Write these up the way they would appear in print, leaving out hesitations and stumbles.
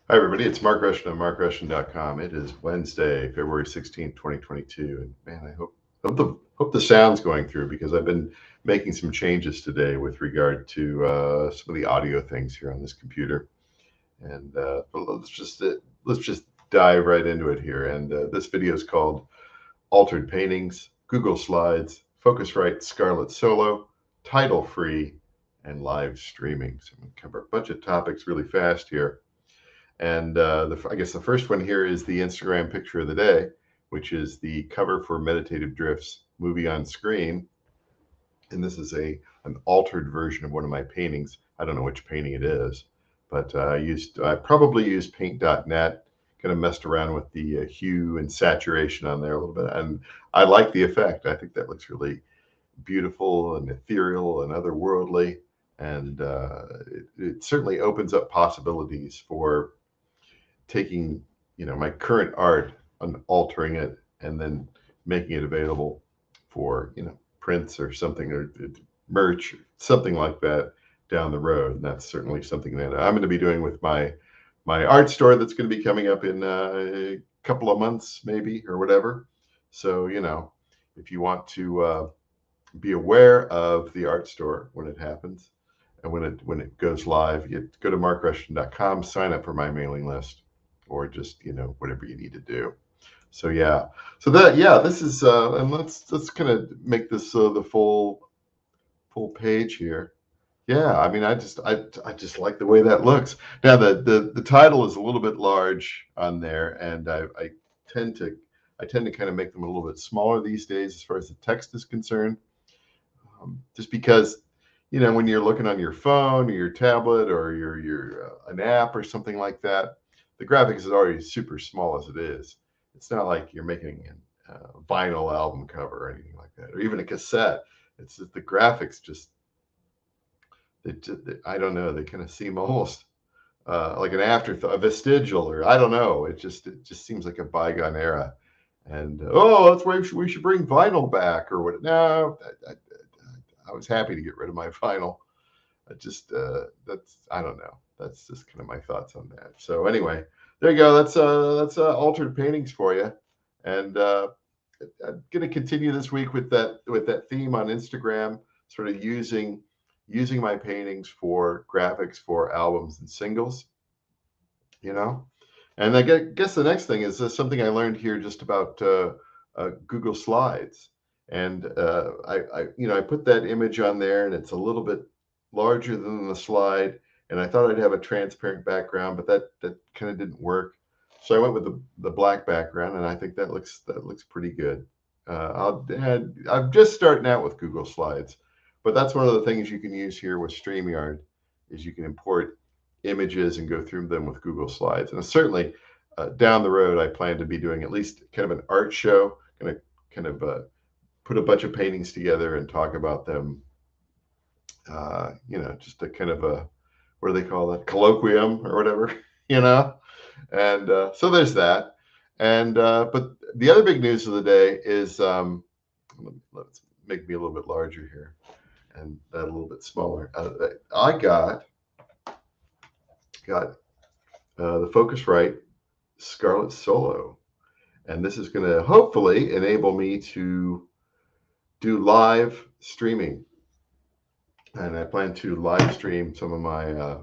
Hi, everybody. It's Mark Rushton of markrushton.com. It is Wednesday, February 16th, 2022. And man, I hope the sound's going through because I've been making some changes today with regard to some of the audio things here on this computer. And but let's just dive right into it here. And this video is called Altered Paintings, Google Slides, Focusrite Scarlett Solo, Tidal Free, and Live Streaming. So I'm going to cover a bunch of topics really fast here. And I guess the first one here is the Instagram picture of the day, which is the cover for Meditative Drifts movie on screen. And this is an altered version of one of my paintings. I don't know which painting it is, but I probably used paint.net, kind of messed around with the hue and saturation on there a little bit. And I like the effect. I think that looks really beautiful and ethereal and otherworldly. And it certainly opens up possibilities for taking my current art and altering it and then making it available for prints or something or merch, something like that down the road. And that's certainly something that I'm going to be doing with my art store that's going to be coming up in a couple of months maybe or whatever. So if you want to be aware of the art store when it happens and when it goes live, you go to markrushton.com, sign up for my mailing list, or just whatever you need to do. So yeah, this is and let's kind of make this the full page here. Yeah, I mean, I just like the way that looks. Now the title is a little bit large on there, and I tend to kind of make them a little bit smaller these days as far as the text is concerned, just because when you're looking on your phone or your tablet or your an app or something like that, the graphics is already super small as it is. It's not like you're making a vinyl album cover or anything like that, or even a cassette. It's just the graphics I don't know, they kind of seem almost like an afterthought, a vestigial, or I don't know. It just seems like a bygone era. And oh, that's why we should bring vinyl back or what? No, I was happy to get rid of my vinyl. I don't know. That's just kind of my thoughts on that. So anyway, there you go. That's altered paintings for you. And I'm going to continue this week with that theme on Instagram, sort of using my paintings for graphics for albums and singles. You know, and I guess the next thing is something I learned here just about Google Slides. And I put that image on there, and it's a little bit larger than the slide. And I thought I'd have a transparent background, but that kind of didn't work. So I went with the black background, and I think that looks pretty good. I'm just starting out with Google Slides, but that's one of the things you can use here with StreamYard is you can import images and go through them with Google Slides. And certainly down the road, I plan to be doing at least kind of an art show, going to kind of put a bunch of paintings together and talk about them. Just a kind of a, what do they call that? Colloquium or whatever, you know? And so there's that. And but the other big news of the day is let's make me a little bit larger here and that a little bit smaller. I got the Focusrite Scarlett Solo, and this is going to hopefully enable me to do live streaming. And I plan to live stream some of my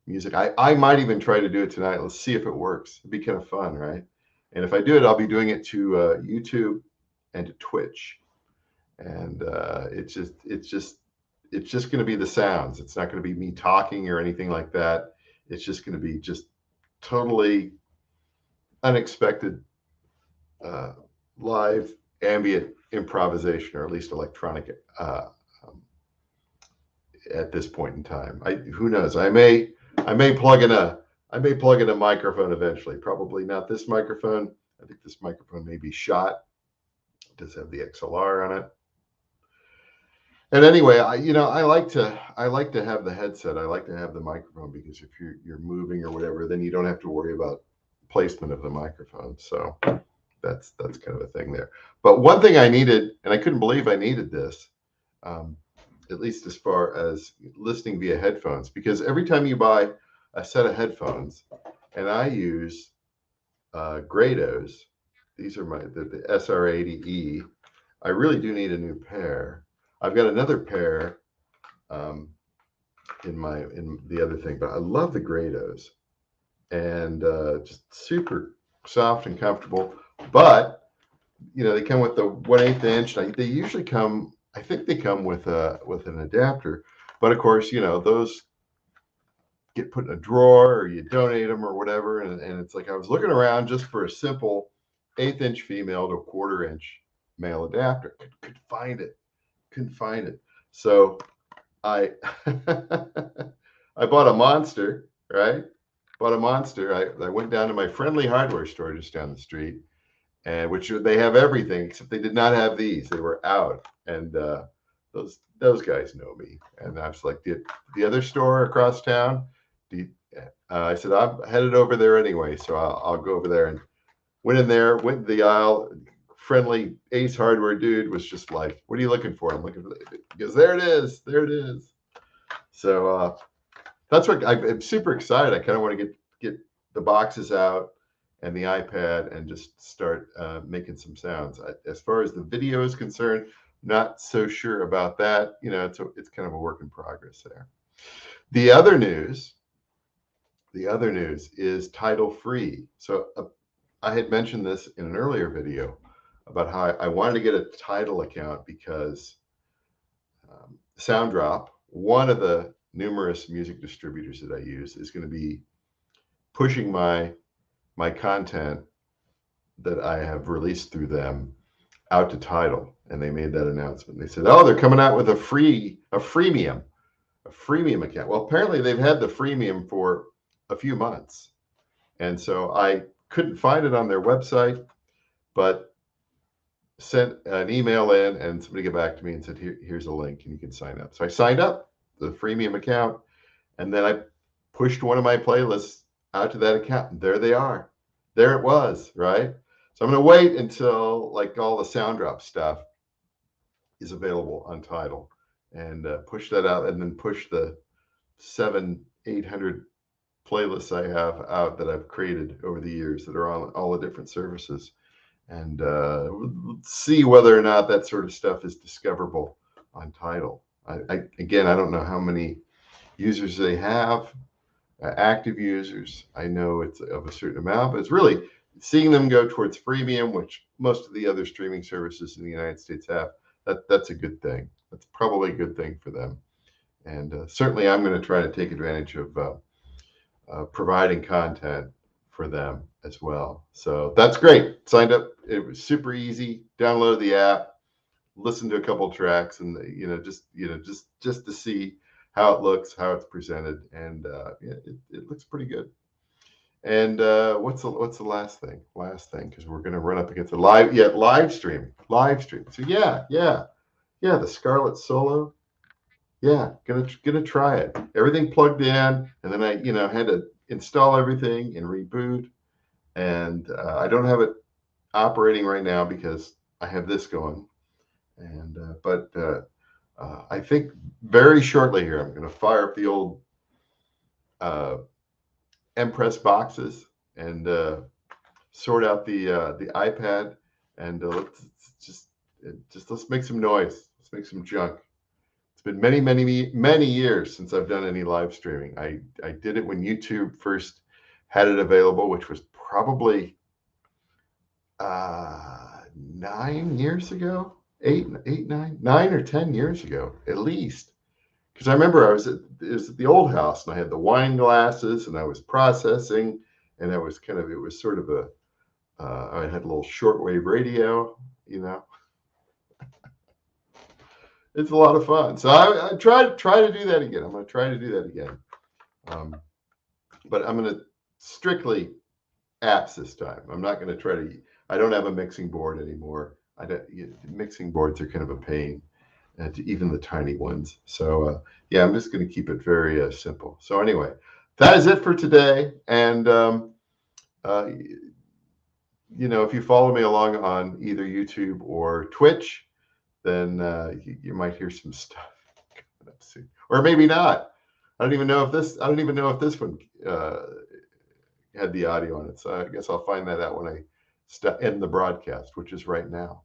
music. I might even try to do it tonight. Let's see if it works. It'd be kind of fun, right? And if I do it, I'll be doing it to YouTube and to Twitch. And it's just going to be the sounds. It's not going to be me talking or anything like that. It's just going to be just totally unexpected live ambient improvisation, or at least electronic at this point in time. Who knows? I may plug in a microphone eventually. Probably not this microphone. I think this microphone may be shot. It does have the XLR on it. And anyway, I like to have the headset. I like to have the microphone because if you're moving or whatever, then you don't have to worry about placement of the microphone. So that's kind of a thing there. But one thing I needed, and I couldn't believe I needed this, at least as far as listening via headphones, because every time you buy a set of headphones, and I use Grados. These are the SR80E. I really do need a new pair. I've got another pair in the other thing, but I love the Grados, and just super soft and comfortable. But they come with the 1/8 inch. They usually come. I think they come with an adapter, but of course, those get put in a drawer or you donate them or whatever. And it's like I was looking around just for a simple 1/8 inch female to a 1/4 inch male adapter. Couldn't find it. Couldn't find it. So I I bought a monster, right? Bought a monster. I went down to my friendly hardware store just down the street, and which they have everything except they did not have these. They were out, and those guys know me. And I was like, the other store across town. I said I'm headed over there anyway, so I'll go over there. And went in there, went to the aisle. Friendly Ace Hardware dude was just like, "What are you looking for?" I'm looking for because there it is, there it is. So that's what I'm super excited. I kind of want to get the boxes out and the iPad and just start making some sounds. As far as the video is concerned, not so sure about that. It's kind of a work in progress there. The other news is Tidal free. So I had mentioned this in an earlier video about how I wanted to get a Tidal account because SoundDrop, one of the numerous music distributors that I use, is going to be pushing my content that I have released through them out to Tidal, and they made that announcement. They said, "Oh, they're coming out with a freemium account." Well, apparently they've had the freemium for a few months, and so I couldn't find it on their website, but sent an email in, and somebody got back to me and said, here's a link and you can sign up. So I signed up the freemium account, and then I pushed one of my playlists out to that account, and there they are. There it was, right? So I'm going to wait until like all the SoundDrop stuff is available on Tidal and push that out, and then push the 700-800 playlists I have out that I've created over the years that are on all the different services, and see whether or not that sort of stuff is discoverable on Tidal. Again, I don't know how many users they have, active users. I know it's of a certain amount, but it's really seeing them go towards freemium, which most of the other streaming services in the United States have. That's a good thing. That's probably a good thing for them. And certainly I'm going to try to take advantage of providing content for them as well. So that's great. Signed up. It was super easy. Download the app, listen to a couple tracks, and just to see how it looks, how it's presented, and it looks pretty good. And what's the last thing? Because we're going to run up against the live stream. So the Scarlett Solo. Yeah, gonna try it. Everything plugged in, and then I had to install everything and reboot. And I don't have it operating right now because I have this going. And but I think very shortly here I'm going to fire up the old Empress boxes and sort out the iPad, and let's make some noise. Let's make some junk. It's been many years since I've done any live streaming. I did it when YouTube first had it available, which was probably 9 years ago, 9 or 10 years ago, at least. Because I remember it was at the old house, and I had the wine glasses, and I was processing, and it was sort of I had a little shortwave radio, It's a lot of fun. So I try to do that again. I'm going to try to do that again. But I'm going to strictly apps this time. I'm not going to I don't have a mixing board anymore. Mixing boards are kind of a pain, even the tiny ones. So I'm just going to keep it very simple. So anyway, that is it for today. And if you follow me along on either YouTube or Twitch, then you might hear some stuff coming up soon, or maybe not. I don't even know if this one had the audio on it. So I guess I'll find that out when I end the broadcast, which is right now.